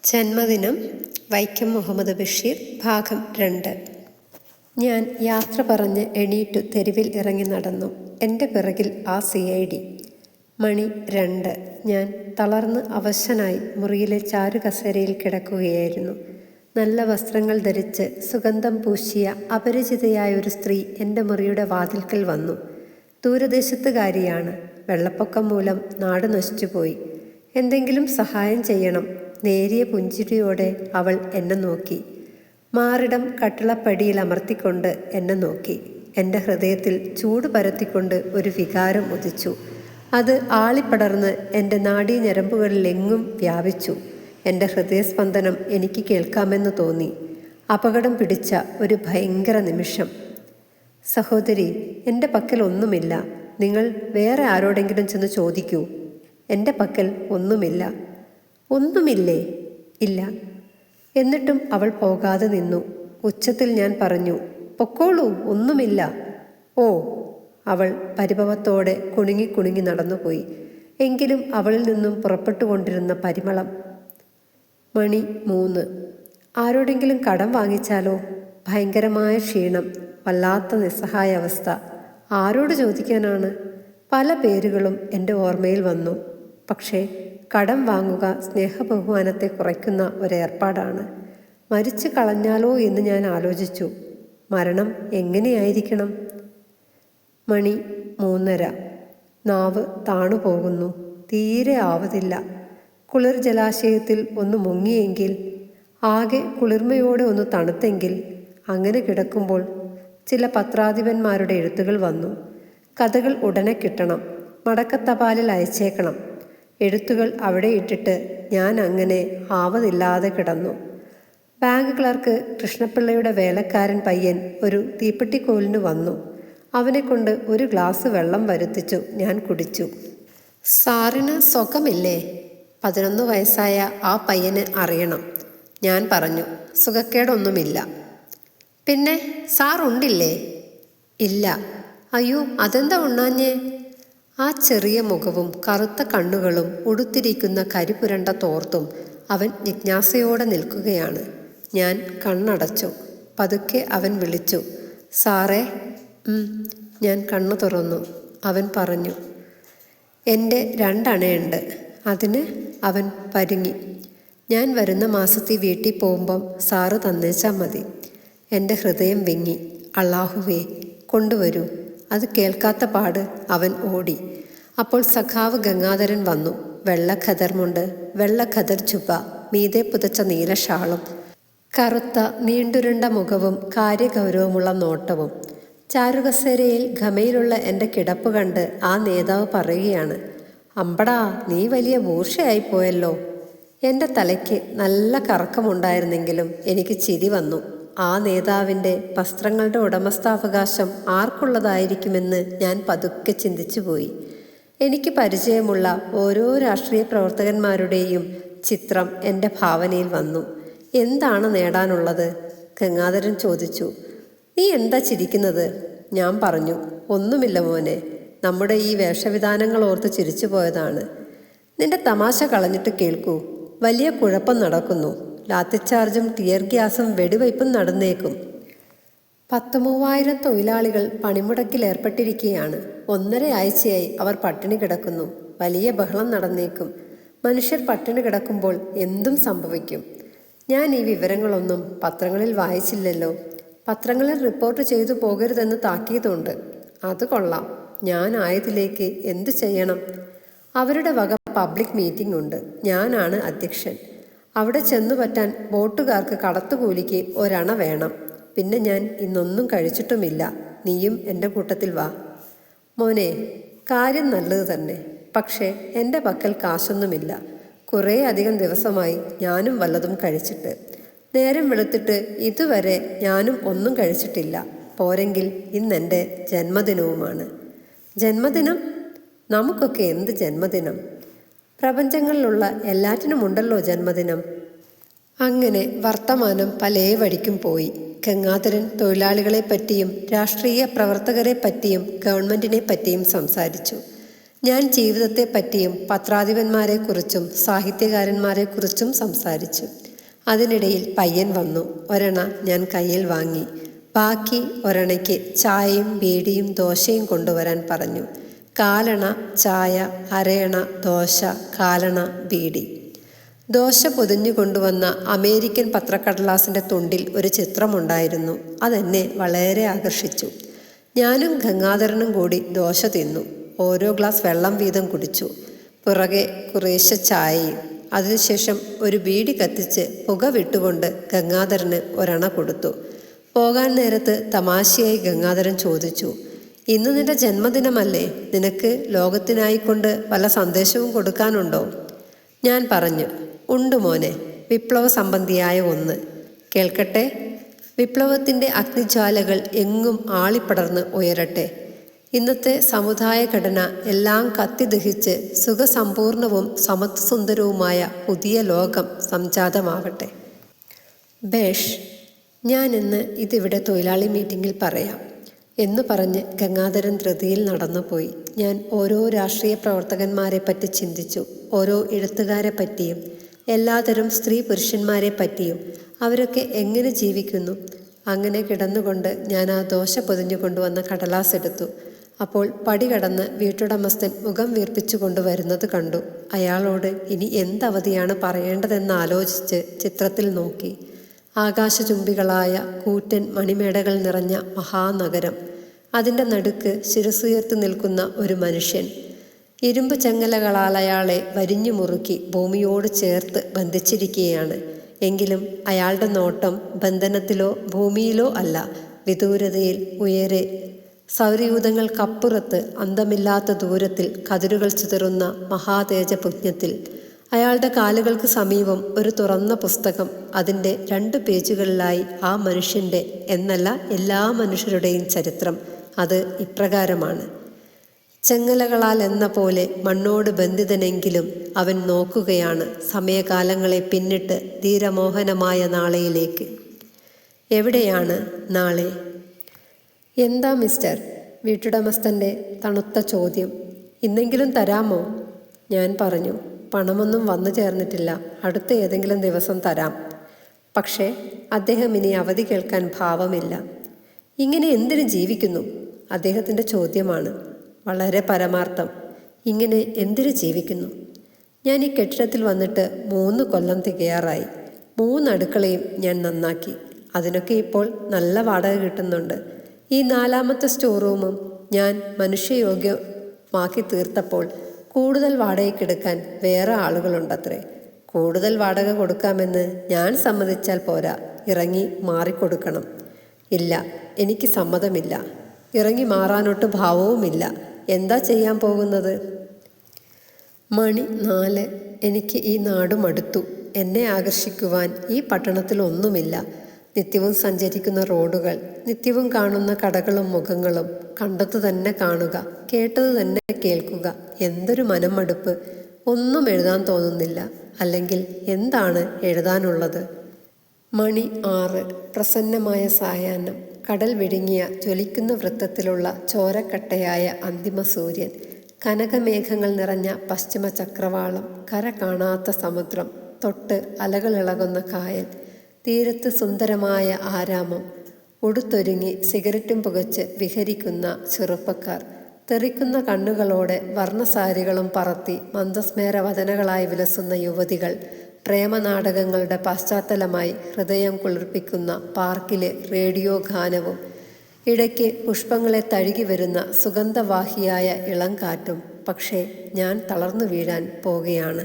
ജന്മദിനം വൈക്കം മുഹമ്മദ് ബഷീർ ഭാഗം 2. ഞാൻ യാത്ര പറഞ്ഞ് എണീറ്റു തെരുവിൽ ഇറങ്ങി നടന്നു. എൻ്റെ പിറകിൽ ആ CID. മണി 2. ഞാൻ തളർന്ന് അവശനായി മുറിയിലെ ചാരുകസേരയിൽ കിടക്കുകയായിരുന്നു. നല്ല വസ്ത്രങ്ങൾ ധരിച്ച് സുഗന്ധം പൂശിയ അപരിചിതയായ ഒരു സ്ത്രീ എൻ്റെ മുറിയുടെ വാതിൽക്കൽ വന്നു. ദൂരദേശത്തുകാരിയാണ്. വെള്ളപ്പൊക്കം മൂലം നാട് നശിച്ചുപോയി. എന്തെങ്കിലും സഹായം ചെയ്യണം. നേരിയ പുഞ്ചിരിയോടെ അവൾ എന്നെ നോക്കി. മാറിടം കട്ടിളപ്പടിയിൽ അമർത്തിക്കൊണ്ട് എന്നെ നോക്കി. എൻ്റെ ഹൃദയത്തിൽ ചൂട് പരത്തിക്കൊണ്ട് ഒരു വികാരം ഉദിച്ചു. അത് ആളിപ്പടർന്ന് എൻ്റെ നാഡീഞരമ്പുകളിലെങ്ങും വ്യാപിച്ചു. എൻ്റെ ഹൃദയസ്പന്ദനം എനിക്ക് കേൾക്കാമെന്ന് തോന്നി. അപകടം പിടിച്ച ഒരു ഭയങ്കര നിമിഷം. സഹോദരി, എൻ്റെ പക്കൽ ഒന്നുമില്ല. നിങ്ങൾ വേറെ ആരോടെങ്കിലും ചെന്ന് ചോദിക്കൂ. എൻ്റെ പക്കൽ ഒന്നുമില്ല. ഒന്നുമില്ലേ? ഇല്ല. എന്നിട്ടും അവൾ പോകാതെ നിന്നു. ഉച്ചത്തിൽ ഞാൻ പറഞ്ഞു, പൊക്കോളൂ, ഒന്നുമില്ല. ഓ. അവൾ പരിഭവത്തോടെ കുണുങ്ങി കുണുങ്ങി നടന്നുപോയി. എങ്കിലും അവളിൽ നിന്നും പുറപ്പെട്ടുകൊണ്ടിരുന്ന പരിമളം. മണി 3. ആരോടെങ്കിലും കടം വാങ്ങിച്ചാലോ? ഭയങ്കരമായ ക്ഷീണം, വല്ലാത്ത നിസ്സഹായ അവസ്ഥ. ആരോട് ചോദിക്കാനാണ്? പല പേരുകളും എൻ്റെ ഓർമ്മയിൽ വന്നു. പക്ഷേ കടം വാങ്ങുക സ്നേഹബഹുമാനത്തെ കുറയ്ക്കുന്ന ഒരേർപ്പാടാണ്. മരിച്ചു കളഞ്ഞാലോ എന്ന് ഞാൻ ആലോചിച്ചു. മരണം എങ്ങനെയായിരിക്കണം? മണി 3:30. നാവ് താണുപോകുന്നു. തീരെ ആവതില്ല. കുളിർ ജലാശയത്തിൽ ഒന്ന് മുങ്ങിയെങ്കിൽ, ആകെ കുളിർമയോടെ ഒന്ന് തണുത്തെങ്കിൽ. അങ്ങനെ കിടക്കുമ്പോൾ ചില പത്രാധിപന്മാരുടെ എഴുത്തുകൾ വന്നു. കഥകൾ ഉടനെ കിട്ടണം. മടക്കത്തപാലിൽ അയച്ചേക്കണം. എഴുത്തുകൾ അവിടെ ഇട്ടിട്ട് ഞാൻ അങ്ങനെ ആവതില്ലാതെ കിടന്നു. ബാങ്ക് ക്ലർക്ക് കൃഷ്ണപിള്ളയുടെ വേലക്കാരൻ പയ്യൻ ഒരു തീപ്പെട്ടിക്കോലിന് വന്നു. അവനെക്കൊണ്ട് ഒരു ഗ്ലാസ് വെള്ളം വരുത്തിച്ചു. ഞാൻ കുടിച്ചു. സാറിന് സുഖമില്ലേ? 11 വയസ്സായ ആ പയ്യന് അറിയണം. ഞാൻ പറഞ്ഞു, സുഖക്കേടൊന്നുമില്ല. പിന്നെ സാറുണ്ടില്ലേ? ഇല്ല. അയ്യോ, അതെന്താ ഉണ്ണാഞ്ഞേ? ആ ചെറിയ മുഖവും കറുത്ത കണ്ണുകളും ഉടുത്തിരിക്കുന്ന കരിപുരണ്ട തോർത്തും അവൻ ജിജ്ഞാസയോടെ നിൽക്കുകയാണ്. ഞാൻ കണ്ണടച്ചു. പതുക്കെ അവൻ വിളിച്ചു, സാറേ. ഞാൻ കണ്ണു തുറന്നു. അവൻ പറഞ്ഞു, എൻ്റെ 2 അണയുണ്ട്. അതിന്? അവൻ പരുങ്ങി. ഞാൻ വരുന്ന മാസത്തിൽ വീട്ടിൽ പോകുമ്പം സാറ് തന്നേച്ചാൽ മതി. എൻ്റെ ഹൃദയം വിങ്ങി. അള്ളാഹുവേ, കൊണ്ടുവരൂ. അത് കേൾക്കാത്ത പാട് അവൻ ഓടി. അപ്പോൾ സഖാവ് ഗംഗാധരൻ വന്നു. വെള്ള ഖദർമുണ്ട്, വെള്ള ഖദർ ചുബ, മീതെ പുതച്ച നീല ഷാളും, കറുത്ത നീണ്ടുരുണ്ട മുഖവും കാര്യഗൗരവമുള്ള നോട്ടവും. ചാരുകസേരയിൽ ഘമയിലുള്ള എൻ്റെ കിടപ്പ് കണ്ട് ആ നേതാവ് പറയുകയാണ്, അമ്പടാ, നീ വലിയ ബൂർഷയായിപ്പോയല്ലോ. എൻ്റെ തലയ്ക്ക് നല്ല കറക്കമുണ്ടായിരുന്നെങ്കിലും എനിക്ക് ചിരി വന്നു. ആ നേതാവിൻ്റെ വസ്ത്രങ്ങളുടെ ഉടമസ്ഥാവകാശം ആർക്കുള്ളതായിരിക്കുമെന്ന് ഞാൻ പതുക്കെ ചിന്തിച്ചുപോയി. എനിക്ക് പരിചയമുള്ള ഓരോ രാഷ്ട്രീയ പ്രവർത്തകന്മാരുടെയും ചിത്രം എൻ്റെ ഭാവനയിൽ വന്നു. എന്താണ് നേടാനുള്ളത്? ഗംഗാധരൻ ചോദിച്ചു. നീ എന്താ ചിരിക്കുന്നത്? ഞാൻ പറഞ്ഞു, ഒന്നുമില്ല മോനെ, നമ്മുടെ ഈ വേഷവിധാനങ്ങൾ ഓർത്ത് ചിരിച്ചു പോയതാണ്. നിന്റെ തമാശ കളഞ്ഞിട്ട് കേൾക്കൂ. വലിയ കുഴപ്പം നടക്കുന്നു. ലാത്തിച്ചാർജും ടിയർ ഗ്യാസും വെടിവയ്പും നടന്നേക്കും. 13,000 തൊഴിലാളികൾ പണിമുടക്കിലേർപ്പെട്ടിരിക്കുകയാണ്. 1.5 ആഴ്ചയായി അവർ പട്ടിണി കിടക്കുന്നു. വലിയ ബഹളം നടന്നേക്കും. മനുഷ്യർ പട്ടിണി കിടക്കുമ്പോൾ എന്തും സംഭവിക്കും. ഞാൻ ഈ വിവരങ്ങളൊന്നും പത്രങ്ങളിൽ വായിച്ചില്ലല്ലോ. പത്രങ്ങളിൽ റിപ്പോർട്ട് ചെയ്തു പോകരുതെന്ന് താക്കീതുണ്ട്. അത് കൊള്ളാം. ഞാൻ ആയതിലേക്ക് എന്തു ചെയ്യണം? അവരുടെ വക പബ്ലിക് മീറ്റിംഗ് ഉണ്ട്. ഞാനാണ് അധ്യക്ഷൻ. അവിടെ ചെന്നു പറ്റാൻ ബോട്ടുകാർക്ക് കടത്തുകൂലിക്ക് 1 അണ വേണം. പിന്നെ ഞാൻ ഇന്നൊന്നും കഴിച്ചിട്ടുമില്ല. നീയും എൻ്റെ കൂട്ടത്തിൽ വാ. മോനെ, കാര്യം നല്ലത് തന്നെ. പക്ഷേ എൻ്റെ പക്കൽ കാശൊന്നുമില്ല. കുറേ അധികം ദിവസമായി ഞാനും വല്ലതും കഴിച്ചിട്ട്. നേരം വെളുത്തിട്ട് ഇതുവരെ ഞാനും ഒന്നും കഴിച്ചിട്ടില്ല. പോരെങ്കിൽ ഇന്നെൻ്റെ ജന്മദിനവുമാണ്. ജന്മദിനം? നമുക്കൊക്കെ എന്ത് ജന്മദിനം? പ്രപഞ്ചങ്ങളിലുള്ള എല്ലാറ്റിനുമുണ്ടല്ലോ ജന്മദിനം. അങ്ങനെ വർത്തമാനം പല വഴിക്കും പോയി. ഗംഗാധരൻ തൊഴിലാളികളെ പറ്റിയും രാഷ്ട്രീയ പ്രവർത്തകരെ പറ്റിയും ഗവൺമെൻറ്റിനെ പറ്റിയും സംസാരിച്ചു. ഞാൻ ജീവിതത്തെപ്പറ്റിയും പത്രാധിപന്മാരെക്കുറിച്ചും സാഹിത്യകാരന്മാരെക്കുറിച്ചും സംസാരിച്ചു. അതിനിടയിൽ പയ്യൻ വന്നു. ഒരെണ്ണ ഞാൻ കയ്യിൽ വാങ്ങി. ബാക്കി ഒരെണ്ണയ്ക്ക് ചായയും ബീഡിയും ദോശയും കൊണ്ടുവരാൻ പറഞ്ഞു. കാലണ ചായ, അരയണ ദോശ, കാലണ ബീഡി. ദോശ പൊതിഞ്ഞു കൊണ്ടുവന്ന അമേരിക്കൻ പത്രക്കടലാസിൻ്റെ തുണ്ടിൽ ഒരു ചിത്രമുണ്ടായിരുന്നു. അതെന്നെ വളരെ ആകർഷിച്ചു. ഞാനും ഗംഗാധരനും കൂടി ദോശ തിന്നു. ഓരോ ഗ്ലാസ് വെള്ളം വീതം കുടിച്ചു. പുറകെ കുറേശ്ശെ ചായയും. അതിനുശേഷം ഒരു ബീഡി കത്തിച്ച് പുക വിട്ടുകൊണ്ട് ഗംഗാധരന് ഒരെണ്ണ കൊടുത്തു. പോകാൻ നേരത്ത് തമാശയായി ഗംഗാധരൻ ചോദിച്ചു, ഇന്ന് നിന്റെ ജന്മദിനമല്ലേ? നിനക്ക് ലോകത്തിനായിക്കൊണ്ട് വല്ല സന്ദേശവും കൊടുക്കാനുണ്ടോ? ഞാൻ പറഞ്ഞു, ഉണ്ട് മോനെ, വിപ്ലവ സംബന്ധിയായ ഒന്ന്. കേൾക്കട്ടെ. വിപ്ലവത്തിൻ്റെ അഗ്നിജ്വാലകൾ എങ്ങും ആളിപ്പടർന്ന് ഉയരട്ടെ. ഇന്നത്തെ സമുദായ ഘടന എല്ലാം കത്തിദഹിച്ച് സുഖസമ്പൂർണവും സമത്വസുന്ദരവുമായ പുതിയ ലോകം സംജാതമാവട്ടെ. ബേഷ്, ഞാൻ ഇന്ന് ഇതിവിടെ തൊഴിലാളി മീറ്റിങ്ങിൽ പറയാം എന്നു പറഞ്ഞ് ഗംഗാധരൻ ധൃതിയിൽ നടന്നുപോയി. ഞാൻ ഓരോ രാഷ്ട്രീയ പ്രവർത്തകന്മാരെ പറ്റി ചിന്തിച്ചു. ഓരോ എഴുത്തുകാരെ പറ്റിയും എല്ലാതരം സ്ത്രീ പുരുഷന്മാരെ പറ്റിയും. അവരൊക്കെ എങ്ങനെ ജീവിക്കുന്നു? അങ്ങനെ കിടന്നുകൊണ്ട് ഞാൻ ആ ദോശ പൊതിഞ്ഞു കൊണ്ടുവന്ന കടലാസ് എടുത്തു. അപ്പോൾ പടി കടന്ന് വീട്ടുടമസ്ഥൻ മുഖം വീർപ്പിച്ചു കൊണ്ടുവരുന്നത് കണ്ടു. അയാളോട് ഇനി എന്തവധിയാണ് പറയേണ്ടതെന്നാലോചിച്ച് ചിത്രത്തിൽ നോക്കി. ആകാശചുംബികളായ കൂറ്റൻ മണിമേടകൾ നിറഞ്ഞ മഹാനഗരം. അതിൻ്റെ നടുക്ക് ശിരസുയർത്തി നിൽക്കുന്ന ഒരു മനുഷ്യൻ. ഇരുമ്പ് ചങ്ങലകളാൽ അയാളെ വരിഞ്ഞു മുറുക്കി ഭൂമിയോട് ചേർത്ത് ബന്ധിച്ചിരിക്കുകയാണ്. എങ്കിലും അയാളുടെ നോട്ടം ബന്ധനത്തിലോ ഭൂമിയിലോ അല്ല, വിദൂരതയിൽ ഉയരെ സൗരയൂഥങ്ങൾക്കപ്പുറത്ത് അന്തമില്ലാത്ത ദൂരത്തിൽ കതിരുകൾ ചിതറുന്ന മഹാതേജപുജ്ഞത്തിൽ. അയാളുടെ കാലുകൾക്ക് സമീപം ഒരു തുറന്ന പുസ്തകം. അതിൻ്റെ 2 പേജുകളിലായി ആ മനുഷ്യൻ്റെ എന്നല്ല എല്ലാ മനുഷ്യരുടെയും ചരിത്രം. അത് ഇപ്രകാരമാണ്. ചെങ്ങലകളാൽ എന്ന പോലെ മണ്ണോട് ബന്ധിതനെങ്കിലും അവൻ നോക്കുകയാണ് സമയകാലങ്ങളെ പിന്നിട്ട് ധീരമോഹനമായ നാളെയിലേക്ക്. എവിടെയാണ് നാളെ? എന്താ മിസ്റ്റർ? വീട്ടുടമസ്ഥൻ്റെ തണുത്ത ചോദ്യം. ഇന്നെങ്കിലും തരാമോ? ഞാൻ പറഞ്ഞു, പണമൊന്നും വന്നു ചേർന്നിട്ടില്ല, അടുത്ത ഏതെങ്കിലും ദിവസം തരാം. പക്ഷേ അദ്ദേഹം ഇനി അവധി കേൾക്കാൻ ഭാവമില്ല. ഇങ്ങനെ എന്തിനു ജീവിക്കുന്നു? അദ്ദേഹത്തിൻ്റെ ചോദ്യമാണ്. വളരെ പരമാർത്ഥം. ഇങ്ങനെ എന്തിനു ജീവിക്കുന്നു? ഞാൻ ഈ കെട്ടിടത്തിൽ വന്നിട്ട് 3 കൊല്ലം തികയാറായി. 3 അടുക്കളയും ഞാൻ നന്നാക്കി. അതിനൊക്കെ ഇപ്പോൾ നല്ല വാടക കിട്ടുന്നുണ്ട്. ഈ 4ാമത്തെ സ്റ്റോർ റൂമും ഞാൻ മനുഷ്യയോഗ്യമാക്കി തീർത്തപ്പോൾ കൂടുതൽ വാടകയ്ക്കെടുക്കാൻ വേറെ ആളുകളുണ്ടത്രേ. കൂടുതൽ വാടക കൊടുക്കാമെന്ന് ഞാൻ സമ്മതിച്ചാൽ പോരാ, ഇറങ്ങി മാറിക്കൊടുക്കണം. ഇല്ല, എനിക്ക് സമ്മതമില്ല. ഇറങ്ങി മാറാനൊട്ട് ഭാവവുമില്ല. എന്താ ചെയ്യാൻ പോകുന്നത്? മണി 4. എനിക്ക് ഈ നാട് മടുത്തു. എന്നെ ആകർഷിക്കുവാൻ ഈ പട്ടണത്തിലൊന്നുമില്ല. നിത്യവും സഞ്ചരിക്കുന്ന റോഡുകൾ, നിത്യവും കാണുന്ന കടകളും മുഖങ്ങളും, കണ്ടതു തന്നെ കാണുക, കേട്ടത് തന്നെ കേൾക്കുക. എന്തൊരു മനംമടുപ്പ്! ഒന്നും എഴുതാൻ തോന്നുന്നില്ല. അല്ലെങ്കിൽ എന്താണ് എഴുതാനുള്ളത്? മണി 6. പ്രസന്നമായ സായാഹ്നം. കടൽ വിഴുങ്ങിയ ജ്വലിക്കുന്ന വൃത്തത്തിലുള്ള ചോരക്കട്ടയായ അന്തിമ സൂര്യൻ. കനകമേഘങ്ങൾ നിറഞ്ഞ പശ്ചിമ ചക്രവാളം. കര കാണാത്ത സമുദ്രം. തൊട്ട് അലകളിളകുന്ന കായൽ. തീരത്ത് സുന്ദരമായ ആരാമം. ഉടുത്തൊരുങ്ങി സിഗരറ്റും പുകച്ച് വിഹരിക്കുന്ന ചെറുപ്പക്കാർ. തെറിക്കുന്ന കണ്ണുകളോടെ വർണ്ണസാരികളും പറത്തി മന്ദസ്മേരവദനകളായി വിലസുന്ന യുവതികൾ. പ്രേമനാടകങ്ങളുടെ പശ്ചാത്തലമായി ഹൃദയം കുളിർപ്പിക്കുന്ന പാർക്കിലെ റേഡിയോ ഗാനവും. ഇടയ്ക്ക് പുഷ്പങ്ങളെ തഴുകി വരുന്ന സുഗന്ധവാഹിയായ ഇളം കാറ്റും. പക്ഷേ ഞാൻ തളർന്നു വീഴാൻ പോകുകയാണ്.